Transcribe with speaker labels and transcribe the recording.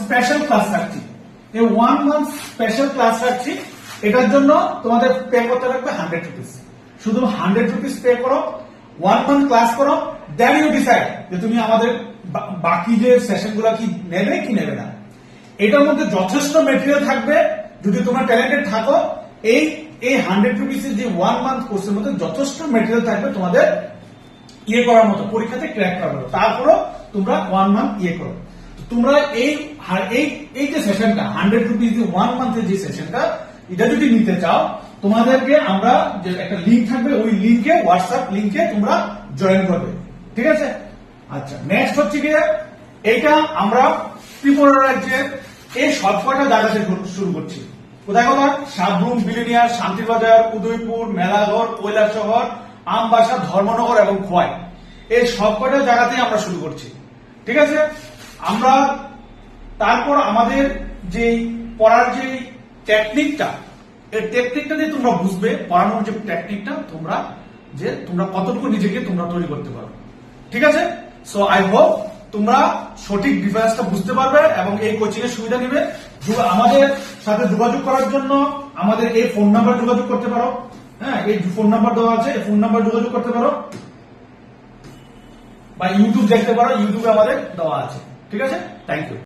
Speaker 1: Special class রাখছি, এই 1 month special class রাখছি। এটার জন্য তোমাদের পে করতে লাগবে 100 রুপিস। শুধু 100 রুপিস পে করো, 1 মান্থ ক্লাস করো, দেন ইউ ডিসাইড যে তুমি আমাদের বাকি যে সেশন গুলা কি নেবে কি নেবে না। এটার মধ্যে যথেষ্ট মেটেরিয়াল থাকবে। যদি তোমরা ট্যালেন্টেড থাকো, এই 100 রুপিস যে 1 মান্থ কোর্সের মধ্যে যথেষ্ট মেটেরিয়াল থাকবে তোমাদের ইয়ে করার মতো, পরীক্ষাতে ক্র্যাক করার মতো। তারপরও তোমরা 1 মান্থ ইয়ে করো। তোমরা এই যে সেশনটা 100 রুপিস যে 1 মান্থের যে সেশনটা, এটা যদি নিতে চাও, তোমাদেরকে আমরা যে একটা লিঙ্ক থাকবে, ওই লিঙ্কে, হোয়াটসঅ্যাপ লিঙ্কে তোমরা জয়েন করবে। ঠিক আছে? আচ্ছা, নেক্সট হচ্ছে কি, এইটা আমরা ত্রিপুরা রাজ্যের এই সবকটা জায়গাতে শুরু করছি। কোথায় কোথায়? সাবরুম, বিলিনিয়ার, শান্তিবাজার, উদয়পুর, মেলাঘর, কৈলাসহর, আমবাসা, ধর্মনগর এবং খোয়াই, এই সবকটা জায়গাতেই আমরা শুরু করছি। ঠিক আছে? আমরা তারপর আমাদের যে পড়ার যে টেকনিকটা, এই টেকনিকটা দিয়ে তোমরা বুঝবে, পড়ানোর যে টেকনিকটা তোমরা কতটুকু নিজেকে তোমরা তৈরি করতে পারো। ঠিক আছে? সো আই হোপ তোমরা সঠিক ডিফারেন্সটা বুঝতে পারবে এবং এই কোচিং এর সুবিধা নেবে। আমাদের সাথে যোগাযোগ করার জন্য আমাদের এই ফোন নাম্বার যোগাযোগ করতে পারো। হ্যাঁ, এই ফোন নাম্বার দেওয়া আছে, এই ফোন নাম্বার যোগাযোগ করতে পারো, বা ইউটিউব দেখতে পারো, ইউটিউবে আমাদের দেওয়া আছে। ঠিক আছে? Thank you.